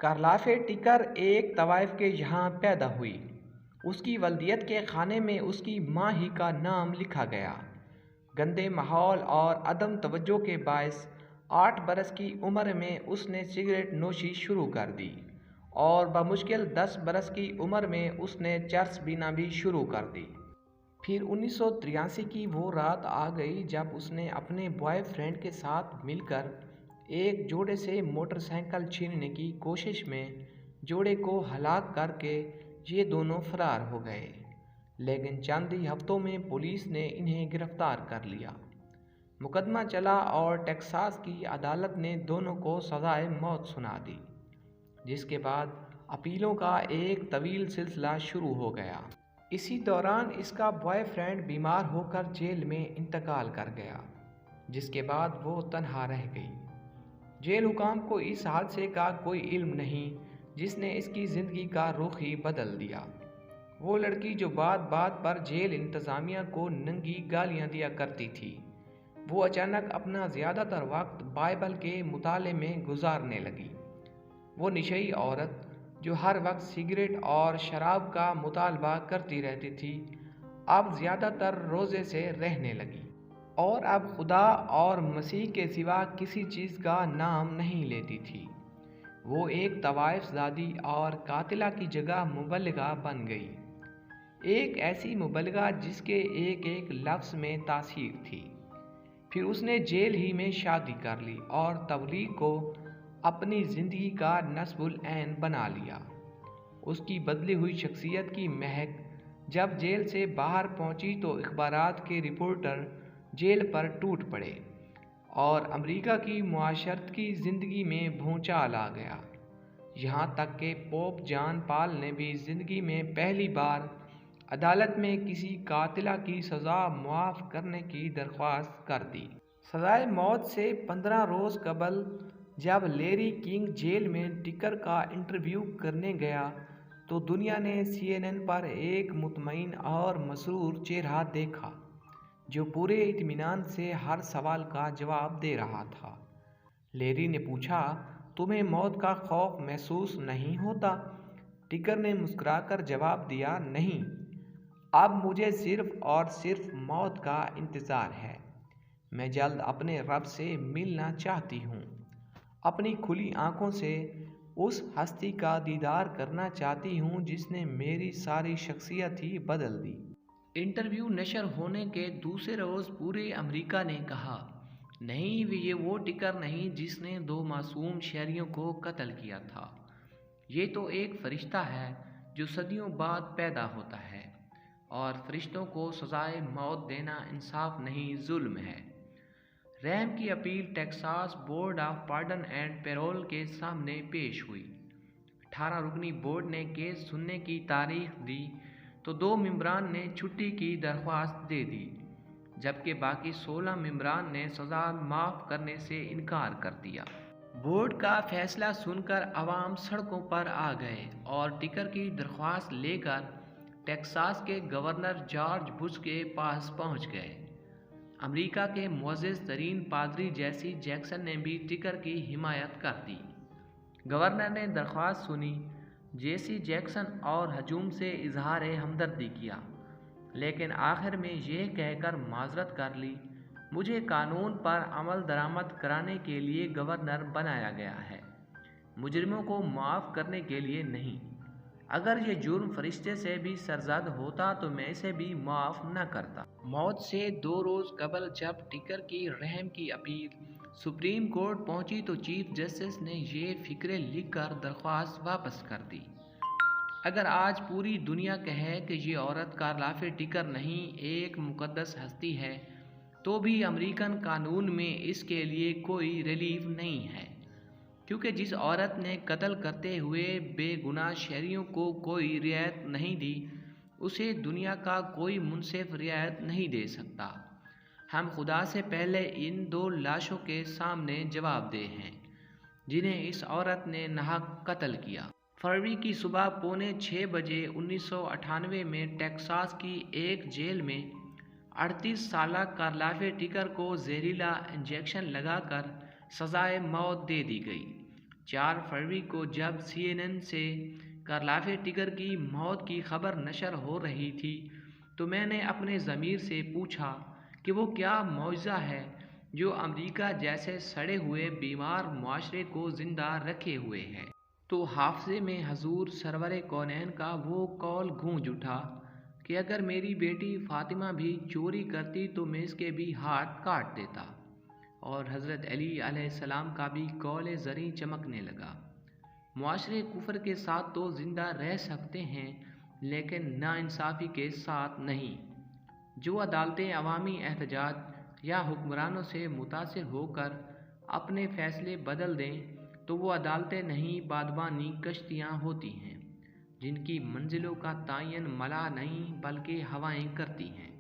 کارلافے ٹکر ایک طوائف کے یہاں پیدا ہوئی۔ اس کی والدیت کے خانے میں اس کی ماں ہی کا نام لکھا گیا۔ گندے ماحول اور عدم توجہ کے باعث 8 برس کی عمر میں اس نے سگریٹ نوشی شروع کر دی اور بمشکل 10 برس کی عمر میں اس نے چرس پینا بھی شروع کر دی۔ پھر 1983 کی وہ رات آ گئی جب اس نے اپنے بوائے فرینڈ کے ساتھ مل کر ایک جوڑے سے موٹر سائیکل چھیننے کی کوشش میں جوڑے کو ہلاک کر کے یہ دونوں فرار ہو گئے، لیکن چند ہی ہفتوں میں پولیس نے انہیں گرفتار کر لیا۔ مقدمہ چلا اور ٹیکساس کی عدالت نے دونوں کو سزائے موت سنا دی، جس کے بعد اپیلوں کا ایک طویل سلسلہ شروع ہو گیا۔ اسی دوران اس کا بوائے فرینڈ بیمار ہو کر جیل میں انتقال کر گیا، جس کے بعد وہ تنہا رہ گئی۔ جیل حکام کو اس حادثے کا کوئی علم نہیں جس نے اس کی زندگی کا رخ ہی بدل دیا۔ وہ لڑکی جو بات بات پر جیل انتظامیہ کو ننگی گالیاں دیا کرتی تھی، وہ اچانک اپنا زیادہ تر وقت بائبل کے مطالعے میں گزارنے لگی۔ وہ نشئی عورت جو ہر وقت سگریٹ اور شراب کا مطالبہ کرتی رہتی تھی، اب زیادہ تر روزے سے رہنے لگی اور اب خدا اور مسیح کے سوا کسی چیز کا نام نہیں لیتی تھی۔ وہ ایک طوائف زادی اور قاتلہ کی جگہ مبلغہ بن گئی، ایک ایسی مبلغہ جس کے ایک ایک لفظ میں تاثیر تھی۔ پھر اس نے جیل ہی میں شادی کر لی اور تبلیغ کو اپنی زندگی کا نصب العین بنا لیا۔ اس کی بدلی ہوئی شخصیت کی مہک جب جیل سے باہر پہنچی تو اخبارات کے رپورٹر جیل پر ٹوٹ پڑے اور امریکہ کی معاشرت کی زندگی میں بھونچال آ گیا، یہاں تک کہ پوپ جان پال نے بھی زندگی میں پہلی بار عدالت میں کسی قاتلہ کی سزا معاف کرنے کی درخواست کر دی۔ سزائے موت سے 15 روز قبل جب لیری کنگ جیل میں ٹکر کا انٹرویو کرنے گیا تو دنیا نے CNN پر ایک مطمئن اور مسرور چہرہ دیکھا جو پورے اطمینان سے ہر سوال کا جواب دے رہا تھا۔ لیری نے پوچھا، تمہیں موت کا خوف محسوس نہیں ہوتا؟ ٹکر نے مسکرا کر جواب دیا، نہیں، اب مجھے صرف اور صرف موت کا انتظار ہے۔ میں جلد اپنے رب سے ملنا چاہتی ہوں، اپنی کھلی آنکھوں سے اس ہستی کا دیدار کرنا چاہتی ہوں جس نے میری ساری شخصیت ہی بدل دی۔ انٹرویو نشر ہونے کے دوسرے روز پورے امریکہ نے کہا، نہیں، یہ وہ ٹکر نہیں جس نے 2 معصوم شہریوں کو قتل کیا تھا۔ یہ تو ایک فرشتہ ہے جو صدیوں بعد پیدا ہوتا ہے، اور فرشتوں کو سزائے موت دینا انصاف نہیں، ظلم ہے۔ رحم کی appeal Texas board of pardon and payroll کے سامنے پیش ہوئی۔ 18 رکنی بورڈ نے کیس سننے کی تاریخ دی تو 2 ممبران نے چھٹی کی درخواست دے دی، جبکہ باقی 16 ممبران نے سزا معاف کرنے سے انکار کر دیا۔ بورڈ کا فیصلہ سن کر عوام سڑکوں پر آ گئے اور ٹکر کی درخواست لے کر ٹیکساس کے گورنر جارج بش کے پاس پہنچ گئے۔ امریکہ کے معزز ترین پادری جیسی جیکسن نے بھی ٹکر کی حمایت کر دی۔ گورنر نے درخواست سنی، جیسی جیکسن اور ہجوم سے اظہار ہمدردی کیا، لیکن آخر میں یہ کہہ کر معذرت کر لی، مجھے قانون پر عمل درآمد کرانے کے لیے گورنر بنایا گیا ہے، مجرموں کو معاف کرنے کے لیے نہیں۔ اگر یہ جرم فرشتے سے بھی سرزد ہوتا تو میں اسے بھی معاف نہ کرتا۔ موت سے 2 روز قبل جب ٹکر کی رحم کی اپیل سپریم کورٹ پہنچی تو چیف جسٹس نے یہ فقرے لکھ کر درخواست واپس کر دی، اگر آج پوری دنیا کہے کہ یہ عورت کارلافے ٹکر نہیں، ایک مقدس ہستی ہے، تو بھی امریکن قانون میں اس کے لیے کوئی ریلیف نہیں ہے، کیونکہ جس عورت نے قتل کرتے ہوئے بے گناہ شہریوں کو کوئی رعایت نہیں دی، اسے دنیا کا کوئی منصف رعایت نہیں دے سکتا۔ ہم خدا سے پہلے ان 2 لاشوں کے سامنے جواب دہ ہیں جنہیں اس عورت نے ناحق قتل کیا۔ فروری کی صبح 5:45 بجے 1998 میں ٹیکساس کی ایک جیل میں 38 سالہ کارلافے ٹکر کو زہریلا انجیکشن لگا کر سزائے موت دے دی گئی۔ 4 فروری کو جب CNN سے کارلوف ٹگر کی موت کی خبر نشر ہو رہی تھی تو میں نے اپنے ضمیر سے پوچھا کہ وہ کیا معجزہ ہے جو امریکہ جیسے سڑے ہوئے بیمار معاشرے کو زندہ رکھے ہوئے ہے۔ تو حافظے میں حضور سرور کونین کا وہ قول گونج اٹھا کہ اگر میری بیٹی فاطمہ بھی چوری کرتی تو میں اس کے بھی ہاتھ کاٹ دیتا، اور حضرت علی علیہ السلام کا بھی قول زریں چمکنے لگا۔ معاشرے کفر کے ساتھ تو زندہ رہ سکتے ہیں لیکن ناانصافی کے ساتھ نہیں۔ جو عدالتیں عوامی احتجاج یا حکمرانوں سے متاثر ہو کر اپنے فیصلے بدل دیں تو وہ عدالتیں نہیں بادبانی کشتیاں ہوتی ہیں جن کی منزلوں کا تعین ملا نہیں بلکہ ہوائیں کرتی ہیں۔